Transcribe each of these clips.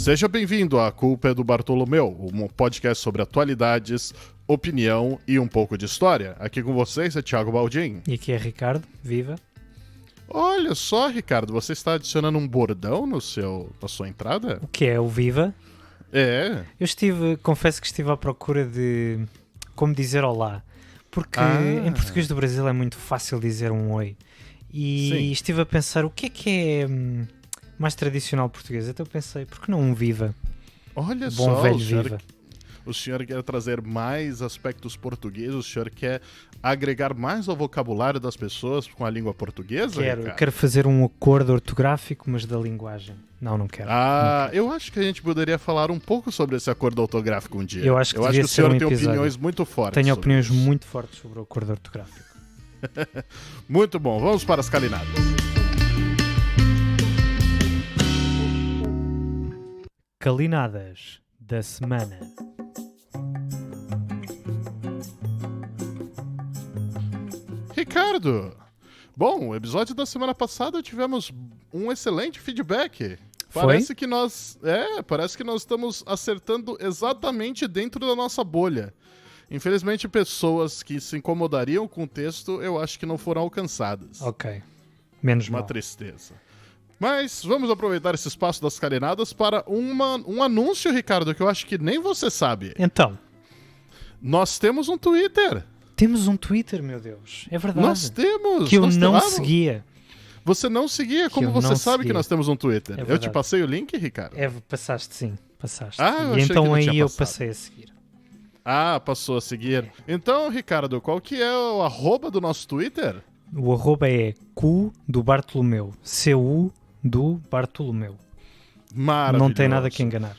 Seja bem-vindo à Culpa é do Bartolomeu, um podcast sobre atualidades, opinião e um pouco de história. Aqui com vocês é Thiago Baldin. E aqui é Ricardo, viva. Olha só, Ricardo, você está adicionando um bordão na sua entrada? O que é o viva? É. Confesso que estive à procura de como dizer olá, porque em português do Brasil é muito fácil dizer um oi. E Sim. estive a pensar o que é mais tradicional português. Então pensei, por que não um viva? Olha Bom só, velho viva. o senhor quer trazer mais aspectos portugueses, o senhor quer agregar mais ao vocabulário das pessoas com a língua portuguesa? Quero fazer um acordo ortográfico, mas da linguagem. Não quero. Não quero. Eu acho que a gente poderia falar um pouco sobre esse acordo ortográfico um dia. Eu acho que o devia senhor ser um tem episódio. opiniões muito fortes. Tenho sobre opiniões isso. muito fortes sobre o acordo ortográfico. Muito bom, vamos para as calinadas. Calinadas da semana. Ricardo, bom, o episódio da semana passada tivemos um excelente feedback. Foi? Parece que nós estamos acertando exatamente dentro da nossa bolha. Infelizmente, pessoas que se incomodariam com o texto, eu acho que não foram alcançadas. Ok. Menos Uma mal. tristeza. Mas vamos aproveitar esse espaço das calinadas para um anúncio, Ricardo, que eu acho que nem você sabe. Então, Nós temos um Twitter. temos um Twitter, meu Deus. É verdade. Nós temos. Que eu Nós não temos. seguia. Você não seguia, como eu você não sabe seguia. que nós temos um Twitter? É Eu te verdade. passei o link, Ricardo? Passaste sim. Passaste. Ah, eu E achei então que não tinha aí eu passado. passei a seguir. Ah, passou a seguir. Então, Ricardo, qual que é o arroba do nosso Twitter? O arroba é Cu do Bartolomeu. CU do Bartolomeu. Maravilhoso. Não tem nada que enganar.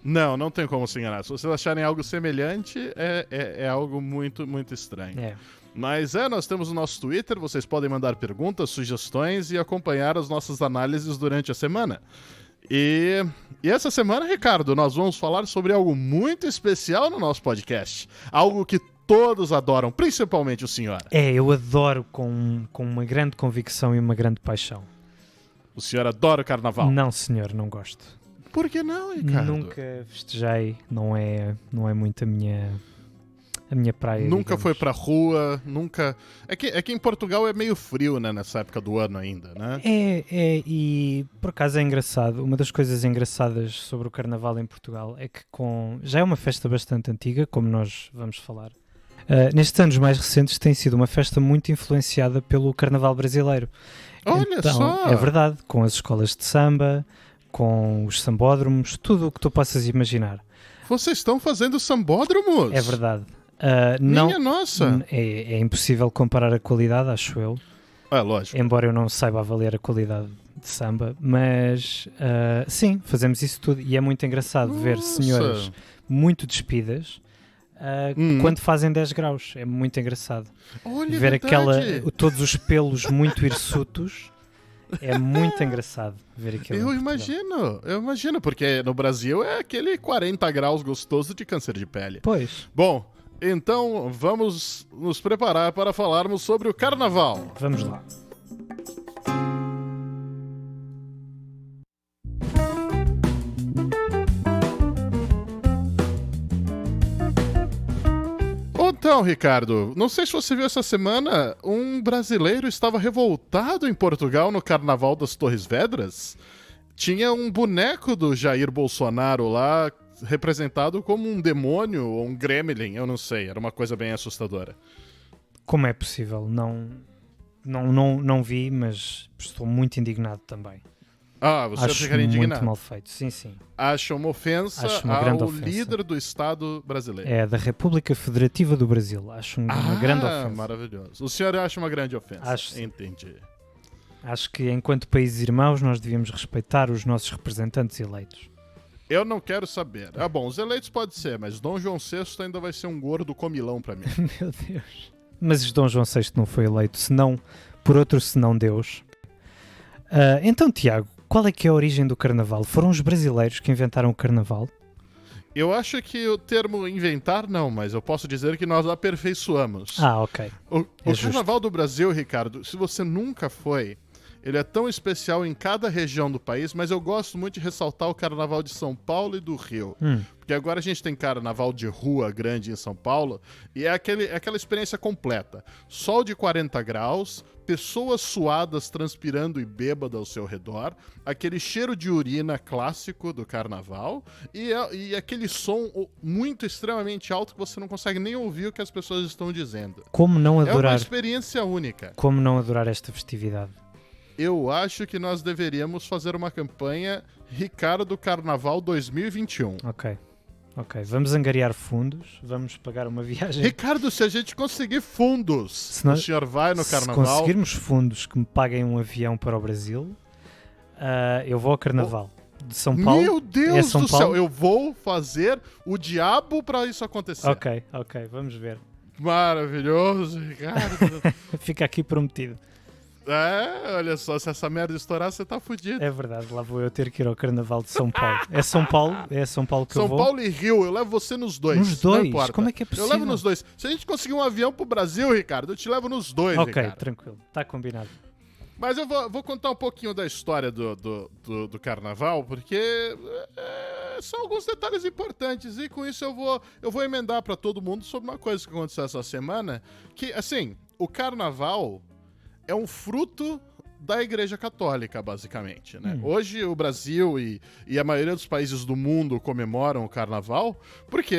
Não tem como se enganar. Se vocês acharem algo semelhante, é algo muito, muito estranho. É. Mas nós temos o nosso Twitter, vocês podem mandar perguntas, sugestões e acompanhar as nossas análises durante a semana. E essa semana, Ricardo, nós vamos falar sobre algo muito especial no nosso podcast. Algo que todos adoram, principalmente o senhor. Eu adoro com uma grande convicção e uma grande paixão. O senhor adora o carnaval. Não, senhor, não gosto. Por que não, Ricardo? Nunca festejei, não é muito a minha praia. Nunca digamos. foi pra rua, nunca... É que em Portugal é meio frio, né, nessa época do ano ainda, né? E por acaso é engraçado. Uma das coisas engraçadas sobre o Carnaval em Portugal é que já é uma festa bastante antiga, como nós vamos falar. Nestes anos mais recentes tem sido uma festa muito influenciada pelo Carnaval brasileiro. Olha Então, só! é verdade, com as escolas de samba, com os sambódromos, tudo o que tu possas imaginar. Vocês estão fazendo sambódromos? É verdade. Minha nossa! É impossível comparar a qualidade, acho eu. É lógico. Embora eu não saiba avaliar a qualidade de samba, mas sim, fazemos isso tudo e é muito engraçado ver Nossa. senhoras muito despidas quando fazem 10 graus, é muito engraçado. Olha, Ver verdade. todos os pelos muito hirsutos, é muito engraçado ver aquilo. Eu em Portugal. imagino, porque no Brasil é aquele 40 graus gostoso de câncer de pele. Pois, Bom, então vamos nos preparar para falarmos sobre o carnaval. vamos lá. Então, Ricardo, não sei se você viu essa semana, um brasileiro estava revoltado em Portugal no Carnaval das Torres Vedras. Tinha um boneco do Jair Bolsonaro lá, representado como um demônio ou um gremlin, eu não sei, era uma coisa bem assustadora. Como é possível? Não vi, mas estou muito indignado também. Ah, você Acho ficaria muito indignado. mal feito, sim. Acha uma ofensa Acho uma ao grande ofensa. líder do Estado brasileiro. É da República Federativa do Brasil. Acho uma grande ofensa. Maravilhoso. O senhor acha uma grande ofensa? Acho sim. Entendi. Acho que enquanto países irmãos nós devíamos respeitar os nossos representantes eleitos. Eu não quero saber. Ah, bom, os eleitos pode ser, mas Dom João VI ainda vai ser um gordo comilão pra mim. Meu Deus. Mas Dom João VI não foi eleito, senão por outro senão Deus. Então, Tiago, qual é que é a origem do Carnaval? Foram os brasileiros que inventaram o Carnaval? Eu acho que o termo inventar não, mas eu posso dizer que nós aperfeiçoamos. Ah, ok. O justo. Carnaval do Brasil, Ricardo, se você nunca foi, ele é tão especial em cada região do país, mas eu gosto muito de ressaltar o Carnaval de São Paulo e do Rio. Porque agora a gente tem Carnaval de rua grande em São Paulo e é aquela experiência completa. Sol de 40 graus, pessoas suadas, transpirando e bêbadas ao seu redor, aquele cheiro de urina clássico do Carnaval e aquele som muito extremamente alto que você não consegue nem ouvir o que as pessoas estão dizendo. Como não adorar? É uma experiência única. Como não adorar esta festividade? Eu acho que nós deveríamos fazer uma campanha Ricardo Carnaval 2021. Ok, vamos angariar fundos, vamos pagar uma viagem. Ricardo, se a gente conseguir fundos, o senhor vai no Carnaval? Se conseguirmos fundos que me paguem um avião para o Brasil, eu vou ao Carnaval de São Paulo. Meu Deus São do Paulo? céu, eu vou fazer o diabo para isso acontecer. Ok, vamos ver. Maravilhoso, Ricardo. Fica aqui prometido. Olha só, se essa merda estourar, você tá fudido. É verdade, lá vou eu ter que ir ao Carnaval de São Paulo. É São Paulo que eu vou? São Paulo e Rio, eu levo você nos dois. Nos dois? Não importa. Como é que é possível? Eu levo nos dois. Se a gente conseguir um avião pro Brasil, Ricardo, eu te levo nos dois, Ok, Ricardo. tranquilo, tá combinado. Mas eu vou contar um pouquinho da história do Carnaval, porque são alguns detalhes importantes e com isso eu vou emendar pra todo mundo sobre uma coisa que aconteceu essa semana, que, assim, o Carnaval é um fruto da Igreja Católica, basicamente, né? Hoje o Brasil e a maioria dos países do mundo comemoram o Carnaval porque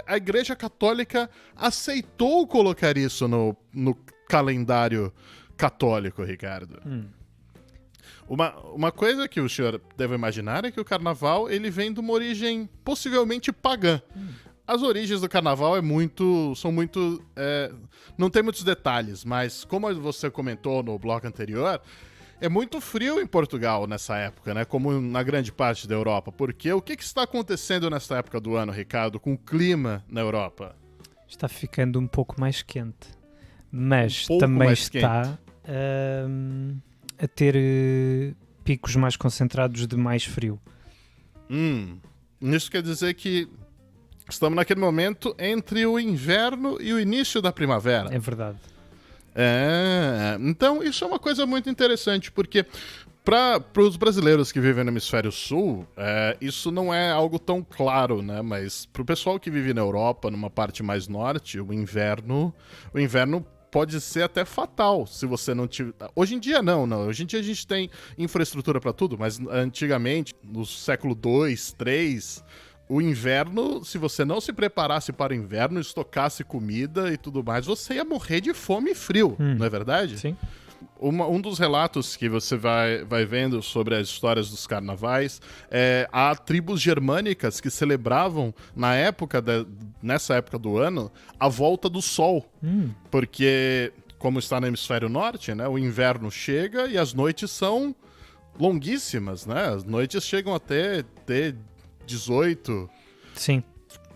a Igreja Católica aceitou colocar isso no calendário católico, Ricardo. Uma coisa que o senhor deve imaginar é que o Carnaval ele vem de uma origem possivelmente pagã. As origens do Carnaval são muito... não tem muitos detalhes, mas como você comentou no bloco anterior, é muito frio em Portugal nessa época, né? Como na grande parte da Europa. Porque o que está acontecendo nessa época do ano, Ricardo, com o clima na Europa? Está ficando um pouco mais quente, mas pouco também mais está a ter picos mais concentrados de mais frio. Isso quer dizer que estamos naquele momento entre o inverno e o início da primavera. É verdade. Então isso é uma coisa muito interessante, porque para os brasileiros que vivem no hemisfério sul, isso não é algo tão claro, né? Mas para o pessoal que vive na Europa, numa parte mais norte, o inverno pode ser até fatal se você não tiver... Hoje em dia não. Hoje em dia a gente tem infraestrutura para tudo, mas antigamente, no século 2, 3... O inverno, se você não se preparasse para o inverno, estocasse comida e tudo mais, você ia morrer de fome e frio, não é verdade? Sim. Um dos relatos que você vai vendo sobre as histórias dos carnavais há tribos germânicas que celebravam nessa época do ano a volta do sol. Porque, como está no hemisfério norte, né, o inverno chega e as noites são longuíssimas, né? As noites chegam até ter 18... Sim,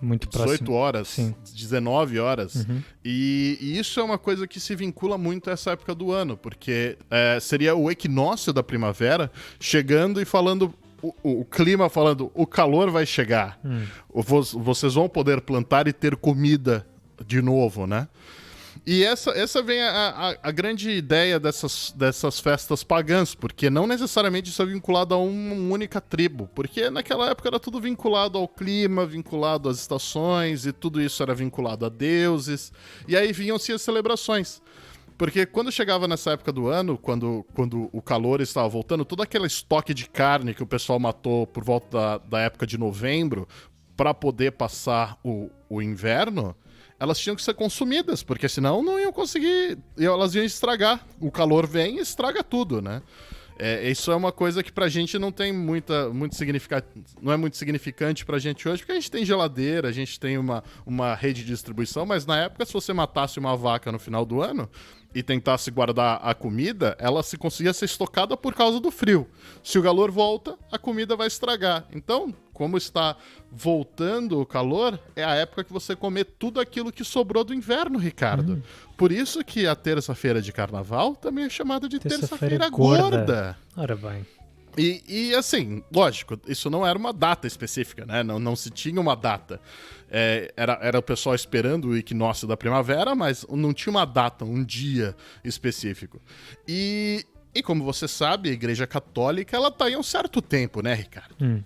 muito 18 próximo. horas, Sim. 19 horas. E isso é uma coisa que se vincula muito a essa época do ano, porque seria o equinócio da primavera chegando e falando... O clima falando, o calor vai chegar. Vocês vão poder plantar e ter comida de novo, né? E essa vem a grande ideia dessas festas pagãs, porque não necessariamente isso é vinculado a uma única tribo, porque naquela época era tudo vinculado ao clima, vinculado às estações, e tudo isso era vinculado a deuses, e aí vinham-se as celebrações. Porque quando chegava nessa época do ano, quando o calor estava voltando, todo aquele estoque de carne que o pessoal matou por volta da época de novembro, para poder passar o inverno... elas tinham que ser consumidas, porque senão não iam conseguir, elas iam estragar. O calor vem e estraga tudo, né? Isso é uma coisa que pra gente não tem muito não é muito significante pra gente hoje, porque a gente tem geladeira, a gente tem uma rede de distribuição, mas na época, se você matasse uma vaca no final do ano e tentasse guardar a comida, ela se conseguia ser estocada por causa do frio. Se o calor volta, a comida vai estragar. Então, como está voltando o calor, é a época que você comer tudo aquilo que sobrou do inverno, Ricardo. Por isso que a terça-feira de carnaval também é chamada de terça-feira gorda. Ora bem. E assim, lógico, isso não era uma data específica, né? Não se tinha uma data. Era o pessoal esperando o equinócio da primavera, mas não tinha uma data, um dia específico. E E como você sabe, a Igreja Católica, ela tá aí há um certo tempo, né, Ricardo?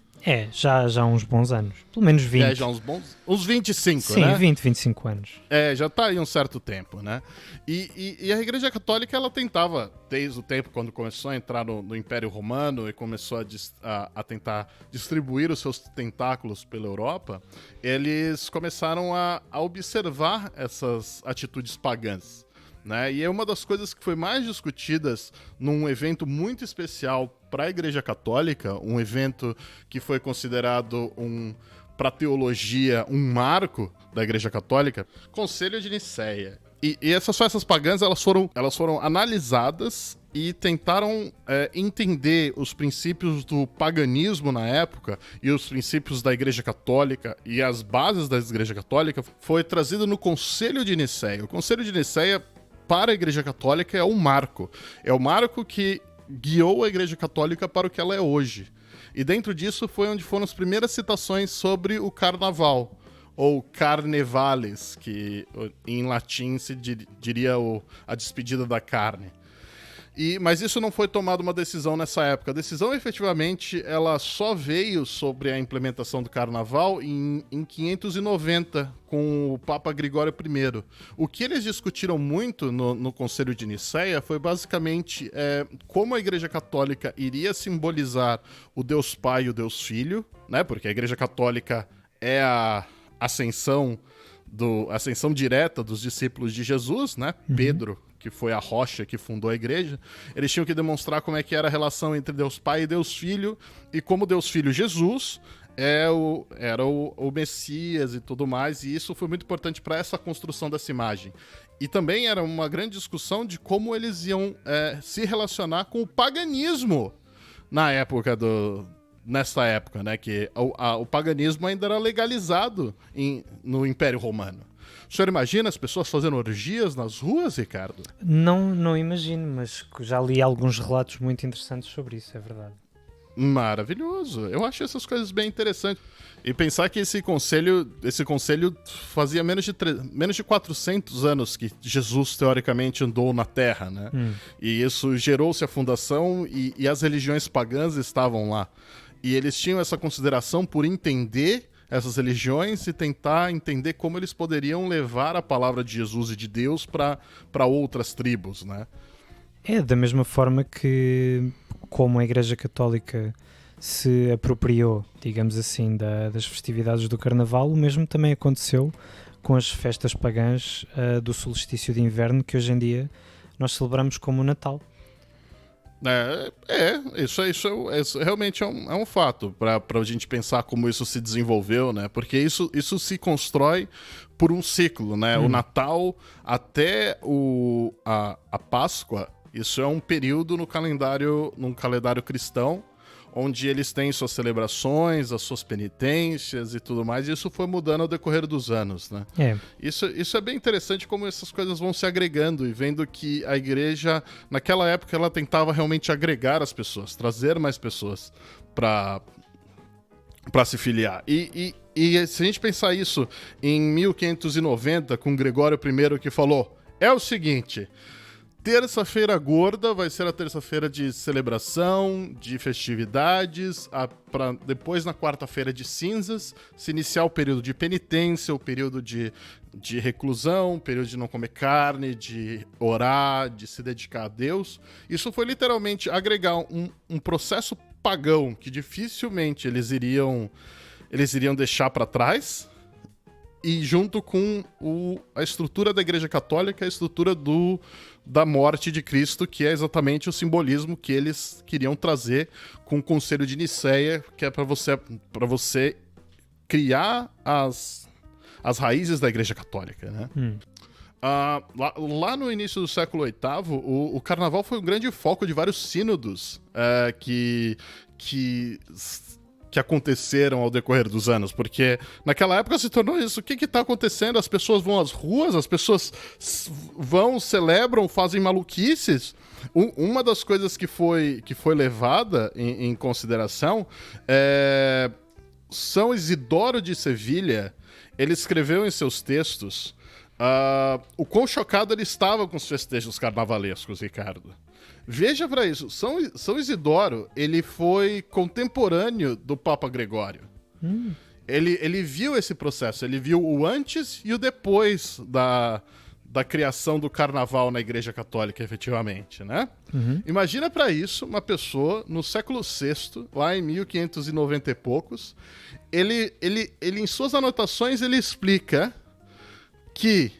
Já há uns bons anos. Pelo menos 20. Já uns 25, né? Sim, 20, 25 anos. Já tá aí um certo tempo, né? E a Igreja Católica, ela tentava, desde o tempo quando começou a entrar no Império Romano e começou a tentar distribuir os seus tentáculos pela Europa, eles começaram a observar essas atitudes pagãs, né? E é uma das coisas que foi mais discutidas num evento muito especial para a Igreja Católica, um evento que foi considerado para a teologia um marco da Igreja Católica, Concílio de Nicéia. E essas festas pagãs, elas foram analisadas e tentaram entender os princípios do paganismo na época e os princípios da Igreja Católica e as bases da Igreja Católica. Foi trazido no Concílio de Nicéia. O Concílio de Nicéia, para a Igreja Católica, é um marco. É o marco que guiou a Igreja Católica para o que ela é hoje. E dentro disso foi onde foram as primeiras citações sobre o carnaval, ou carnevales, que em latim se diria a despedida da carne. Mas isso não foi tomada uma decisão nessa época. A decisão, efetivamente, ela só veio sobre a implementação do carnaval em 590, com o Papa Gregório I. O que eles discutiram muito no Concílio de Nicéia foi basicamente como a Igreja Católica iria simbolizar o Deus Pai e o Deus Filho, né? Porque a Igreja Católica é a ascensão direta dos discípulos de Jesus, né? Pedro, que foi a rocha que fundou a igreja, eles tinham que demonstrar como é que era a relação entre Deus Pai e Deus Filho, e como Deus Filho Jesus era o Messias e tudo mais, e isso foi muito importante para essa construção dessa imagem. E também era uma grande discussão de como eles iam se relacionar com o paganismo nessa época, né, que o paganismo ainda era legalizado no Império Romano. O senhor imagina as pessoas fazendo orgias nas ruas, Ricardo? Não imagino, mas já li alguns relatos muito interessantes sobre isso, é verdade. Maravilhoso. Eu acho essas coisas bem interessantes. E pensar que esse conselho fazia menos de 400 anos que Jesus, teoricamente, andou na Terra, né? E isso gerou-se a fundação e as religiões pagãs estavam lá. E eles tinham essa consideração por entender essas religiões e tentar entender como eles poderiam levar a palavra de Jesus e de Deus para outras tribos, né? É da mesma forma que, como a Igreja Católica se apropriou, digamos assim, das festividades do Carnaval, o mesmo também aconteceu com as festas pagãs do solstício de inverno, que hoje em dia nós celebramos como o Natal. Isso realmente é um fato para a gente pensar como isso se desenvolveu, né? Porque isso se constrói por um ciclo, né? O Natal até a Páscoa, isso é um período num calendário cristão, onde eles têm suas celebrações, as suas penitências e tudo mais, e isso foi mudando ao decorrer dos anos, né? Isso é bem interessante como essas coisas vão se agregando e vendo que a igreja, naquela época, ela tentava realmente agregar as pessoas, trazer mais pessoas para se filiar. E se a gente pensar isso em 1590, com Gregório I, que falou, é o seguinte: terça-feira gorda vai ser a terça-feira de celebração, de festividades, depois na quarta-feira de cinzas, se iniciar o período de penitência, o período de reclusão, o período de não comer carne, de orar, de se dedicar a Deus. Isso foi literalmente agregar um processo pagão que dificilmente eles iriam deixar para trás, e junto com a estrutura da Igreja Católica, a estrutura da morte de Cristo, que é exatamente o simbolismo que eles queriam trazer com o Concílio de Nicéia, que é para você criar as raízes da Igreja Católica, né? Lá no início do século VIII, o Carnaval foi um grande foco de vários sínodos que aconteceram ao decorrer dos anos, porque naquela época se tornou isso. O que está acontecendo? As pessoas vão às ruas, as pessoas celebram, fazem maluquices. Uma das coisas que foi levada em consideração São Isidoro de Sevilha, ele escreveu em seus textos o quão chocado ele estava com os festejos carnavalescos, Ricardo. Veja pra isso, São Isidoro, ele foi contemporâneo do Papa Gregório. Ele viu esse processo, ele viu o antes e o depois da criação do carnaval na Igreja Católica, efetivamente, né? Imagina pra isso uma pessoa no século VI, lá em 1590 e poucos, ele em suas anotações, ele explica que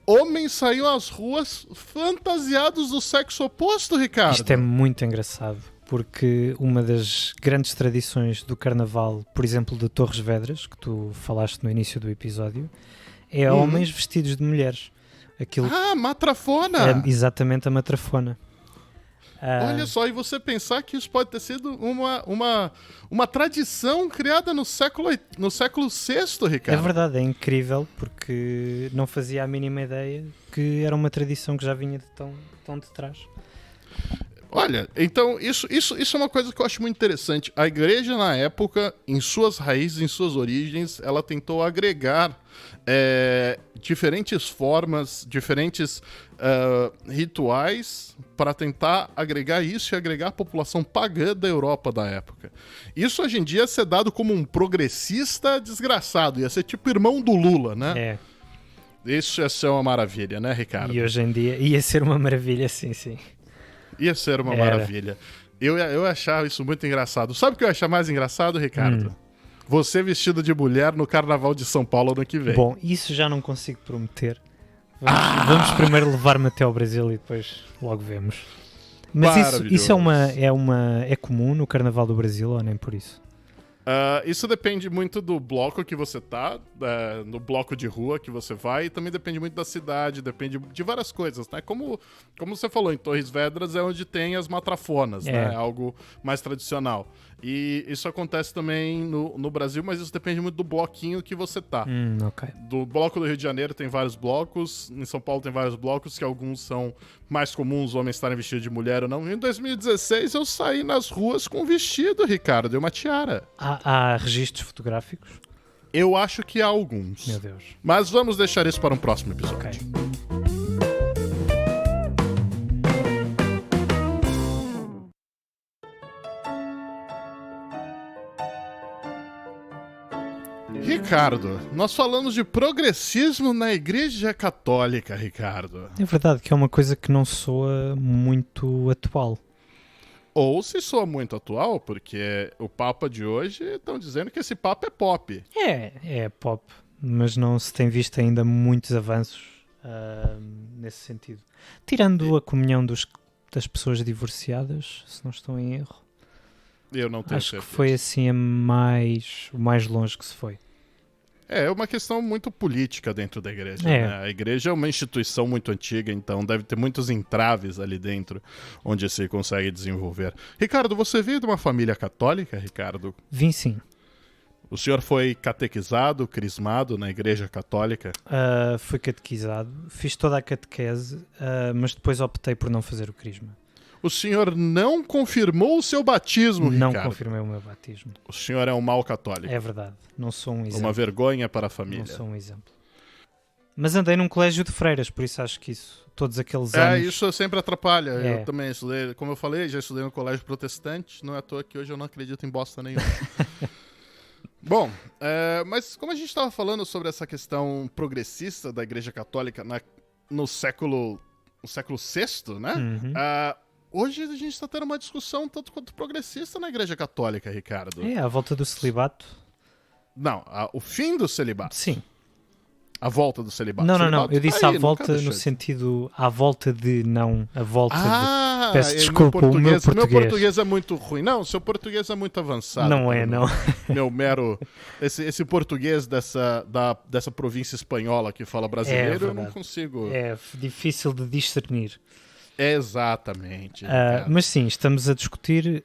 homens saíam às ruas fantasiados do sexo oposto, Ricardo. Isto é muito engraçado, porque uma das grandes tradições do carnaval, por exemplo, de Torres Vedras, que tu falaste no início do episódio, é homens vestidos de mulheres. Aquilo matrafona! é exatamente a matrafona. Olha só, e você pensar que isso pode ter sido uma tradição criada no século VI, Ricardo. É verdade, é incrível, porque não fazia a mínima ideia que era uma tradição que já vinha de tão de trás. Olha, então isso é uma coisa que eu acho muito interessante. A igreja, na época, em suas raízes, em suas origens, ela tentou agregar diferentes formas, diferentes rituais para tentar agregar isso e agregar a população pagã da Europa da época. Isso hoje em dia ia ser dado como um progressista desgraçado, ia ser tipo irmão do Lula, né? É. Isso ia ser uma maravilha, né, Ricardo? E hoje em dia ia ser uma maravilha, sim. Ia ser uma maravilha. Eu achava isso muito engraçado. Sabe o que eu achava mais engraçado, Ricardo? Você vestido de mulher no Carnaval de São Paulo ano que vem. Bom, isso já não consigo prometer. Vamos primeiro levar-me até ao Brasil e depois logo vemos. Mas isso é comum no Carnaval do Brasil ou nem por isso? Isso depende muito do bloco que você tá, no bloco de rua que você vai, e também depende muito da cidade, depende de várias coisas, né? Como você falou, em Torres Vedras é onde tem as matrafonas, né? Algo mais tradicional. E isso acontece também no Brasil, mas isso depende muito do bloquinho que você tá. Okay. Do bloco do Rio de Janeiro tem vários blocos, em São Paulo tem vários blocos, que alguns são mais comuns, os homens estarem vestidos de mulher ou não. Em 2016 eu saí nas ruas com um vestido, Ricardo, e uma tiara. Há registros fotográficos? Eu acho que há alguns. Meu Deus. Mas vamos deixar isso para um próximo episódio. Ok. Ricardo, nós falamos de progressismo na Igreja Católica, Ricardo. É verdade que é uma coisa que não soa muito atual. Ou se soa muito atual, porque o Papa de hoje estão dizendo que esse Papa é pop. É pop, mas não se tem visto ainda muitos avanços nesse sentido. Tirando a comunhão das pessoas divorciadas, se não estou em erro. Eu não tenho Acho certeza. que foi assim o mais longe que se foi. É uma questão muito política dentro da igreja. É. Né? A igreja é uma instituição muito antiga, então deve ter muitos entraves ali dentro onde se consegue desenvolver. Ricardo, você veio de uma família católica, Ricardo? Vim sim. O senhor foi catequizado, crismado na igreja católica? Fui catequizado, fiz toda a catequese, mas depois optei por não fazer o crisma. O senhor não confirmou o seu batismo, Ricardo? Não confirmei o meu batismo. O senhor é um mau católico. É verdade, não sou um exemplo. Uma vergonha para a família. Não sou um exemplo. Mas andei num colégio de freiras, por isso acho que todos aqueles anos... Isso sempre atrapalha. Eu também estudei, como eu falei, já estudei no colégio protestante, não é à toa que hoje eu não acredito em bosta nenhuma. Bom, mas como a gente estava falando sobre essa questão progressista da Igreja Católica no século VI, né? Hoje a gente está tendo uma discussão tanto quanto progressista na Igreja Católica, Ricardo. À volta do celibato. Não, o fim do celibato. Sim. A volta do celibato. Não. Eu disse à volta no sentido... À volta de... Não, a volta de... Peço desculpa, o meu português. Meu português é muito ruim. Não, seu português é muito avançado. Não é, não. Meu mero... Esse português dessa província espanhola que fala brasileiro, eu não consigo... É difícil de discernir. Exatamente. Mas sim, estamos a discutir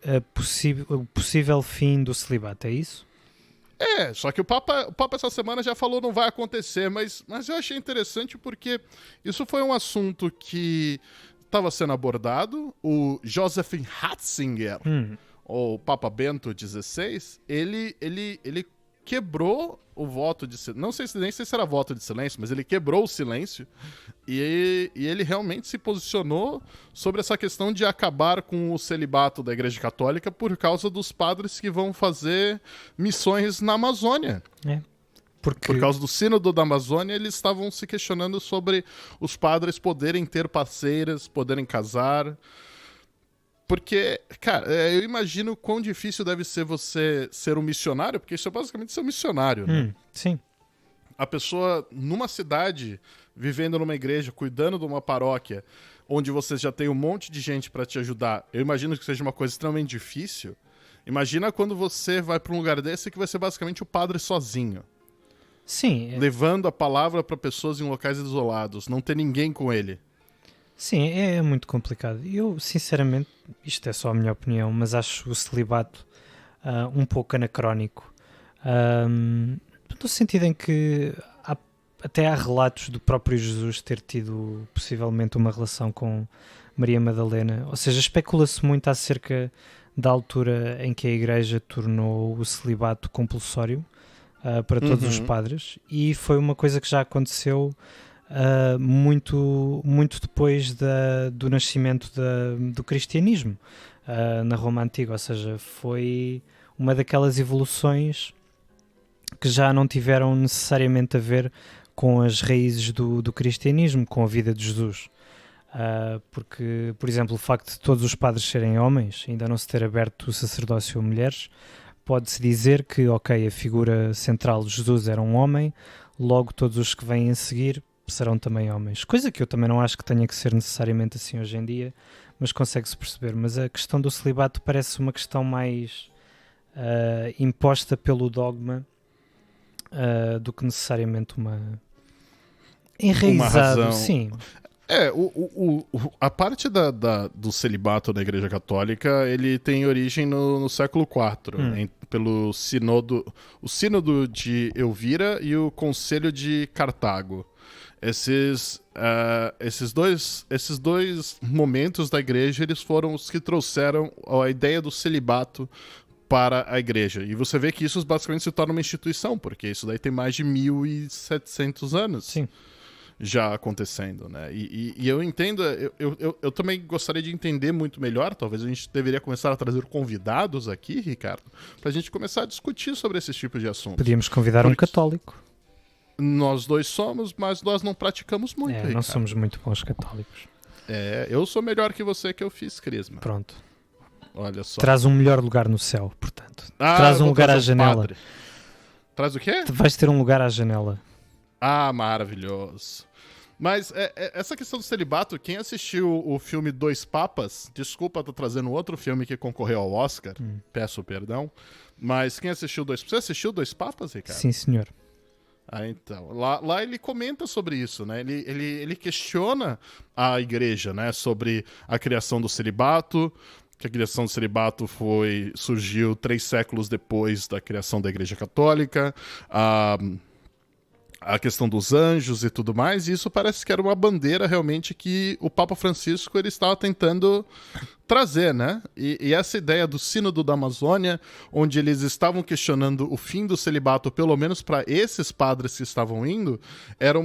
o possível fim do celibato, é isso? Só que o Papa essa semana já falou não vai acontecer, mas eu achei interessante porque isso foi um assunto que estava sendo abordado. O Joseph Ratzinger, o Papa Bento XVI, ele quebrou o voto de silêncio. Não sei se nem sei se era voto de silêncio, mas ele quebrou o silêncio e ele realmente se posicionou sobre essa questão de acabar com o celibato da Igreja Católica por causa dos padres que vão fazer missões na Amazônia. Por causa do Sínodo da Amazônia, eles estavam se questionando sobre os padres poderem ter parceiras, poderem casar. Porque, cara, eu imagino quão difícil deve ser você ser um missionário, porque isso é basicamente ser um missionário, né? Sim. A pessoa, numa cidade, vivendo numa igreja, cuidando de uma paróquia, onde você já tem um monte de gente pra te ajudar, eu imagino que seja uma coisa extremamente difícil. Imagina quando você vai pra um lugar desse que vai ser basicamente o padre sozinho. Sim. Levando a palavra pra pessoas em locais isolados, não ter ninguém com ele. Sim, é muito complicado. Eu, sinceramente, isto é só a minha opinião, mas acho o celibato um pouco anacrónico. No sentido em que até há relatos do próprio Jesus ter tido possivelmente uma relação com Maria Madalena. Ou seja, especula-se muito acerca da altura em que a Igreja tornou o celibato compulsório para todos os padres, e foi uma coisa que já aconteceu muito depois do nascimento do cristianismo na Roma Antiga. Ou seja, foi uma daquelas evoluções que já não tiveram necessariamente a ver com as raízes do cristianismo, com a vida de Jesus. Porque, por exemplo, o facto de todos os padres serem homens, ainda não se ter aberto o sacerdócio a mulheres, pode-se dizer que, ok, a figura central de Jesus era um homem, logo todos os que vêm a seguir serão também homens. Coisa que eu também não acho que tenha que ser necessariamente assim hoje em dia, mas consegue-se perceber. Mas a questão do celibato parece uma questão mais imposta pelo dogma do que necessariamente uma enraizado. Uma razão. Sim. A parte do celibato da Igreja Católica, ele tem origem no século IV, pelo o Sínodo de Elvira e o Conselho de Cartago. Esses dois momentos da Igreja, eles foram os que trouxeram a ideia do celibato para a Igreja. E você vê que isso basicamente se torna uma instituição, porque isso daí tem mais de 1.700 anos. Sim. Já acontecendo, né? E eu entendo, eu também gostaria de entender muito melhor, talvez a gente deveria começar a trazer convidados aqui, Ricardo, pra gente começar a discutir sobre esses tipos de assuntos. Podíamos convidar um católico. Nós dois somos, mas nós não praticamos muito, Ricardo. Não somos muito bons católicos. Eu sou melhor que você que eu fiz crisma. Pronto. Olha só. Traz um melhor lugar no céu, portanto. Traz um lugar à janela. Padre. Traz o quê? Vais ter um lugar à janela. Ah, maravilhoso. Mas essa questão do celibato, quem assistiu o filme Dois Papas, desculpa, tô trazendo outro filme que concorreu ao Oscar, peço perdão, mas quem assistiu Você assistiu Dois Papas, Ricardo? Sim, senhor. Então, lá ele comenta sobre isso, né? Ele questiona a igreja, né? Sobre a criação do celibato, que a criação do celibato surgiu 3 séculos depois da criação da Igreja Católica, a questão dos anjos e tudo mais, e isso parece que era uma bandeira realmente que o Papa Francisco ele estava tentando trazer, né? E essa ideia do Sínodo da Amazônia, onde eles estavam questionando o fim do celibato, pelo menos para esses padres que estavam indo, era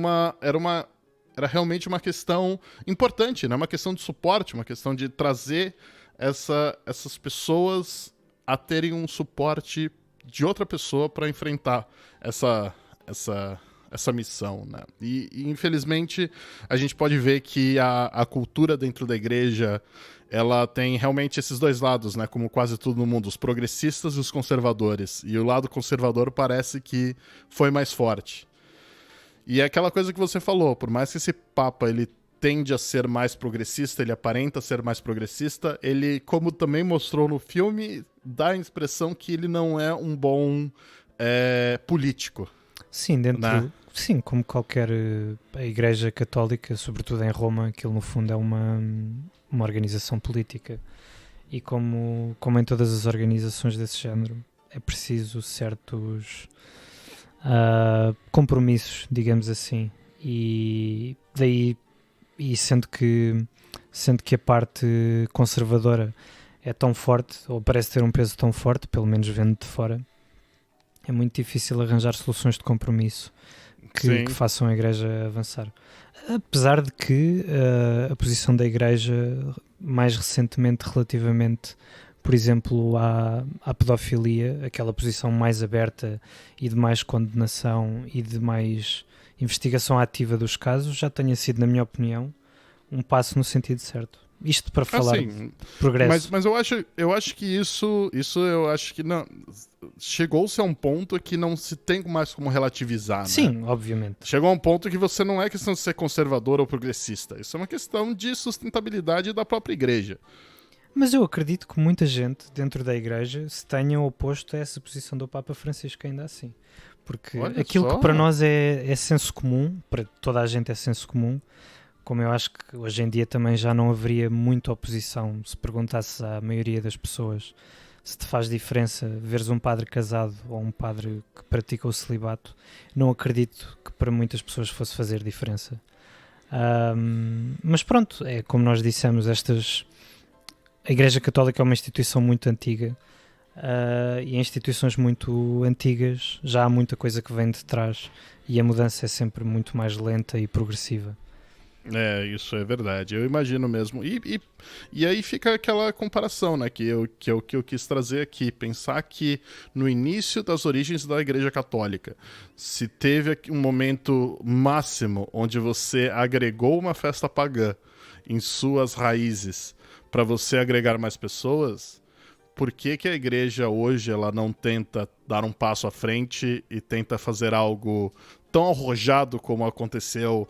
realmente uma questão importante, né? Uma questão de suporte, uma questão de trazer essas pessoas a terem um suporte de outra pessoa para enfrentar essa missão, né? E infelizmente a gente pode ver que a cultura dentro da igreja ela tem realmente esses dois lados, né? Como quase tudo no mundo, os progressistas e os conservadores. E o lado conservador parece que foi mais forte. E é aquela coisa que você falou, por mais que esse Papa ele tende a ser mais progressista, ele aparenta ser mais progressista, ele, como também mostrou no filme, dá a impressão que ele não é um bom político. Sim, né? Sim, como qualquer a Igreja Católica, sobretudo em Roma, aquilo no fundo é uma organização política. E como em todas as organizações desse género, é preciso certos compromissos, digamos assim. E daí, sendo que a parte conservadora é tão forte, ou parece ter um peso tão forte, pelo menos vendo de fora, É muito difícil arranjar soluções de compromisso que façam a Igreja avançar. Apesar de que a posição da Igreja, mais recentemente, relativamente, por exemplo, à pedofilia, aquela posição mais aberta e de mais condenação e de mais investigação ativa dos casos, já tenha sido, na minha opinião, um passo no sentido certo. Isto para falar de progresso. Mas eu acho que isso eu acho que não chegou-se a um ponto que não se tem mais como relativizar, Sim, né? obviamente. Chegou a um ponto que você não é questão de ser conservador ou progressista. Isso é uma questão de sustentabilidade da própria igreja. Mas eu acredito que muita gente dentro da igreja se tenha oposto a essa posição do Papa Francisco ainda assim. Porque aquilo que para nós é senso comum, para toda a gente é senso comum, como eu acho que hoje em dia também já não haveria muita oposição se perguntasse à maioria das pessoas se te faz diferença veres um padre casado ou um padre que pratica o celibato. Não acredito que para muitas pessoas fosse fazer diferença. Mas pronto, é como nós dissemos, a Igreja Católica é uma instituição muito antiga e em instituições muito antigas já há muita coisa que vem de trás e a mudança é sempre muito mais lenta e progressiva. É, isso é verdade, eu imagino mesmo. E aí fica aquela comparação, né, que eu quis trazer aqui, pensar que no início das origens da Igreja Católica, se teve um momento máximo onde você agregou uma festa pagã em suas raízes para você agregar mais pessoas, por que a igreja hoje ela não tenta dar um passo à frente e tenta fazer algo tão arrojado como aconteceu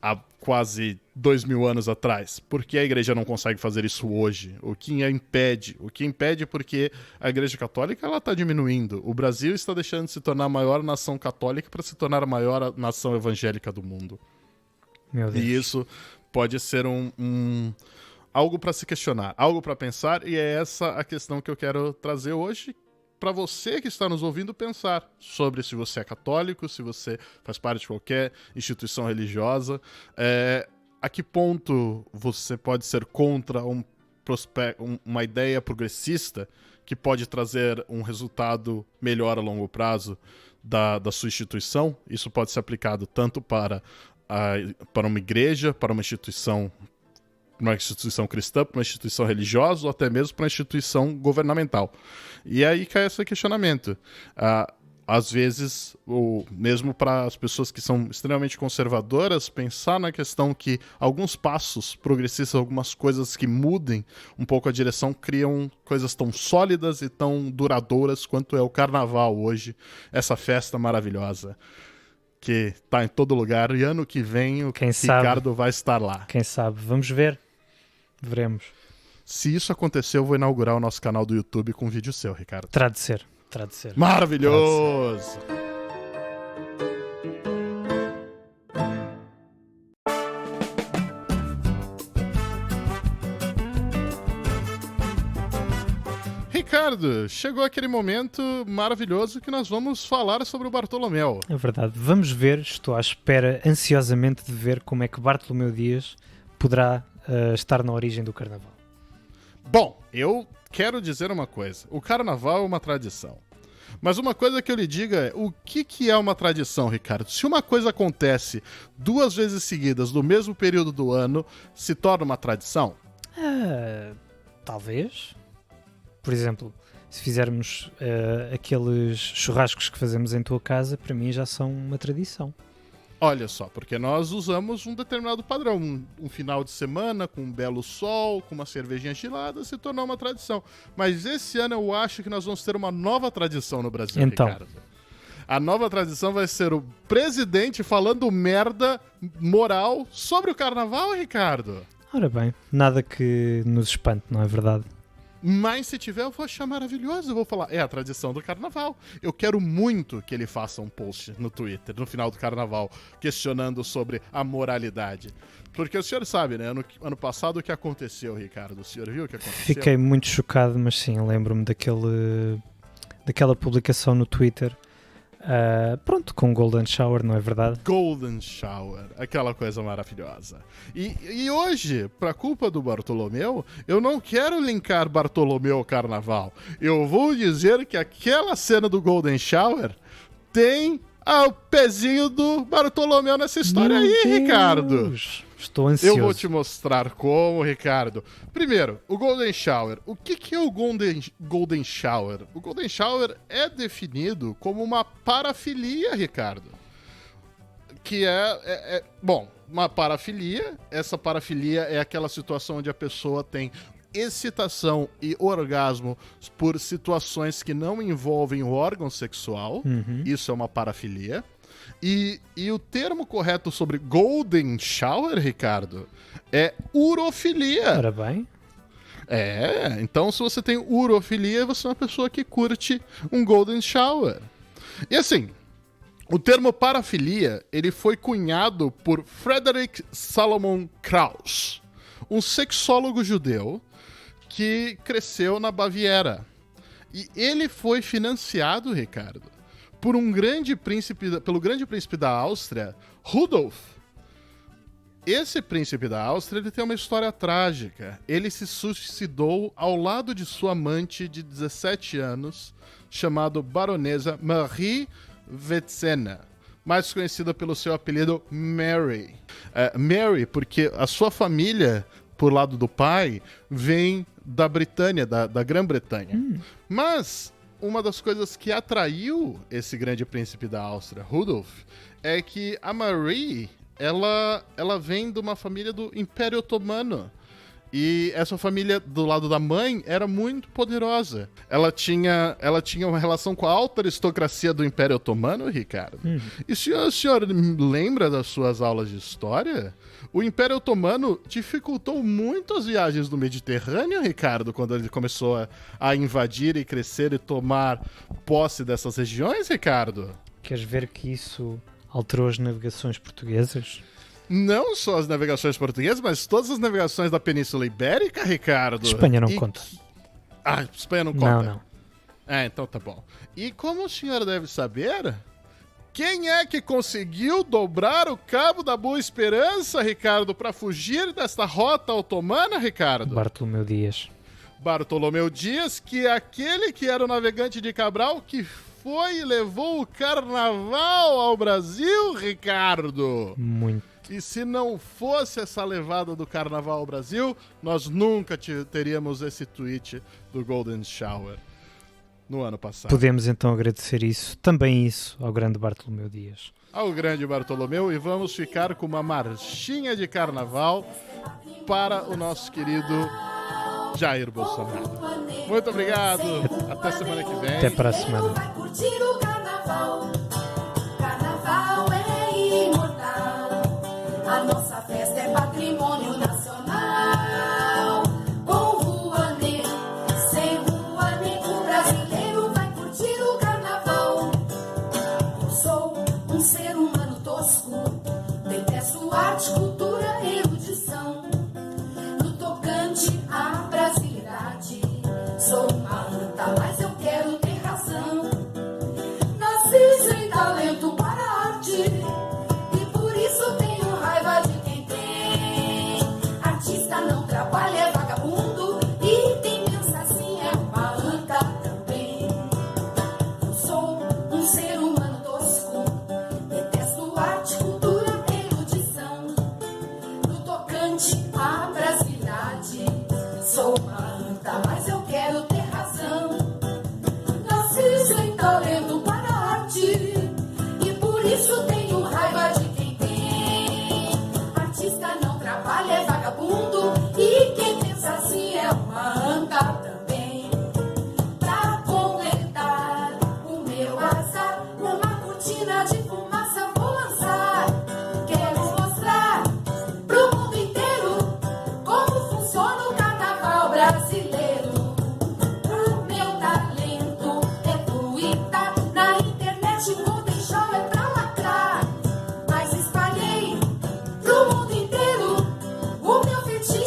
há quase 2000 anos atrás? Por que a igreja não consegue fazer isso hoje? O que a impede? O que impede porque a Igreja Católica está diminuindo. O Brasil está deixando de se tornar a maior nação católica para se tornar a maior nação evangélica do mundo. Meu Deus. E isso pode ser algo para se questionar, algo para pensar, e é essa a questão que eu quero trazer hoje para você que está nos ouvindo pensar sobre se você é católico, se você faz parte de qualquer instituição religiosa, a que ponto você pode ser contra uma ideia progressista que pode trazer um resultado melhor a longo prazo da sua instituição. Isso pode ser aplicado tanto para uma igreja, para uma instituição cristã, para uma instituição religiosa ou até mesmo para uma instituição governamental. E aí cai esse questionamento. Às vezes, mesmo para as pessoas que são extremamente conservadoras, pensar na questão que alguns passos progressistas, algumas coisas que mudem um pouco a direção, criam coisas tão sólidas e tão duradouras quanto é o Carnaval hoje, essa festa maravilhosa que está em todo lugar, e ano que vem o Ricardo vai estar lá. Quem sabe? Vamos ver. Veremos. Se isso acontecer, eu vou inaugurar o nosso canal do YouTube com um vídeo seu, Ricardo. Terá de ser. Maravilhoso! Ricardo, chegou aquele momento maravilhoso que nós vamos falar sobre o Bartolomeu. É verdade. Vamos ver, estou à espera ansiosamente de ver como é que Bartolomeu Dias poderá estar na origem do Carnaval. Bom, eu quero dizer uma coisa. O Carnaval é uma tradição. Mas uma coisa que eu lhe diga é, o que é uma tradição, Ricardo? Se uma coisa acontece 2 vezes seguidas no mesmo período do ano, se torna uma tradição? Talvez. Por exemplo, se fizermos aqueles churrascos que fazemos em tua casa, para mim já são uma tradição. Olha só, porque nós usamos um determinado padrão. Um final de semana com um belo sol, com uma cervejinha gelada, se tornou uma tradição. Mas esse ano eu acho que nós vamos ter uma nova tradição no Brasil, então, Ricardo. A nova tradição vai ser o presidente falando merda moral sobre o Carnaval, Ricardo. Ora bem, nada que nos espante, não é verdade? Mas se tiver, eu vou achar maravilhoso. Eu vou falar, é a tradição do Carnaval. Eu quero muito que ele faça um post no Twitter, no final do Carnaval, questionando sobre a moralidade. Porque o senhor sabe, né? Ano passado o que aconteceu, Ricardo? O senhor viu o que aconteceu? Fiquei muito chocado, mas sim, lembro-me daquela publicação no Twitter Pronto, com Golden Shower, não é verdade? Golden Shower, aquela coisa maravilhosa. E hoje, pra culpa do Bartolomeu, eu não quero linkar Bartolomeu ao carnaval. Eu vou dizer que aquela cena do Golden Shower tem o pezinho do Bartolomeu nessa história. Meu aí, Deus. Ricardo. Estou ansioso. Eu vou te mostrar como, Ricardo. Primeiro, o Golden Shower. O que é o Golden Shower? O Golden Shower é definido como uma parafilia, Ricardo. Que bom, uma parafilia. Essa parafilia é aquela situação onde a pessoa tem excitação e orgasmo por situações que não envolvem o órgão sexual. Isso é uma parafilia. E o termo correto sobre Golden Shower, Ricardo, é urofilia. Ora bem. Então se você tem urofilia, você é uma pessoa que curte um Golden Shower. E assim, o termo parafilia, ele foi cunhado por Frederick Salomon Krauss, um sexólogo judeu que cresceu na Baviera. E ele foi financiado, Ricardo, pelo grande príncipe da Áustria, Rudolf. Esse príncipe da Áustria, ele tem uma história trágica. Ele se suicidou ao lado de sua amante de 17 anos, chamada baronesa Marie Wetzena, mais conhecida pelo seu apelido Mary. Mary, porque a sua família, por lado do pai, vem da Britânia, da Grã-Bretanha. Mas uma das coisas que atraiu esse grande príncipe da Áustria, Rudolf, é que a Marie, ela vem de uma família do Império Otomano. E essa família, do lado da mãe, era muito poderosa. Ela tinha uma relação com a alta aristocracia do Império Otomano, Ricardo. E se o senhor lembra das suas aulas de história, o Império Otomano dificultou muito as viagens do Mediterrâneo, Ricardo, quando ele começou a invadir e crescer e tomar posse dessas regiões, Ricardo. Queres ver que isso alterou as navegações portuguesas? Não só as navegações portuguesas, mas todas as navegações da Península Ibérica, Ricardo. Espanha não conta. Espanha não conta? Não. Então tá bom. E como o senhor deve saber, quem é que conseguiu dobrar o Cabo da Boa Esperança, Ricardo, para fugir desta rota otomana, Ricardo? Bartolomeu Dias. Bartolomeu Dias, que é aquele que era o navegante de Cabral que foi e levou o carnaval ao Brasil, Ricardo. Muito. E se não fosse essa levada do carnaval ao Brasil, nós nunca teríamos esse tweet do Golden Shower no ano passado. Podemos então agradecer também isso, ao grande Bartolomeu Dias. Ao grande Bartolomeu, e vamos ficar com uma marchinha de carnaval para o nosso querido Jair Bolsonaro. Muito obrigado, até semana que vem. Até para a semana. A nossa festa é patrimônio nacional. Com Rouanet, sem Rouanet, o brasileiro vai curtir o carnaval. Eu sou um ser humano tosco, detesto arte, cultura e erudição. No tocante à brasilidade, sou uma anta, mas eu quero ter razão. Nasci sem talento para a arte, não trabalha, é vagabundo, e quem pensa assim é uma anta também. Eu sou um ser humano tosco, detesto arte, cultura e erudição. No tocante à brasilidade, sou uma anta, mas eu quero ter razão. Nasci sem talento para a arte, e por isso tenho raiva de quem tem. Artista não trabalha, é vagabundo, e quem pensa assim é uma anta também. Pra completar o meu azar, uma cortina de fumaça vou lançar. Quero mostrar pro mundo inteiro como funciona o carnaval brasileiro. O meu talento é fluidar, na internet vou deixar é pra lacrar. Mas espalhei pro mundo inteiro o meu feitiço.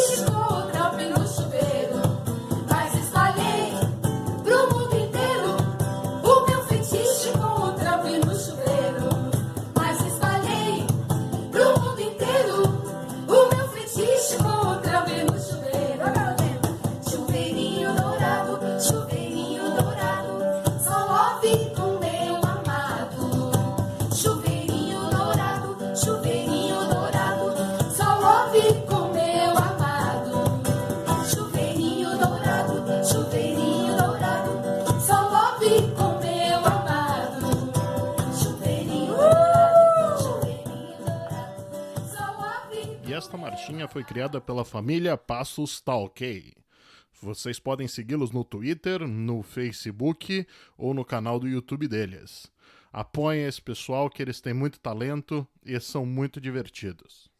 esta marchinha foi criada pela família Passos Tá Ok. Vocês podem segui-los no Twitter, no Facebook ou no canal do YouTube deles. Apoiem esse pessoal que eles têm muito talento e são muito divertidos.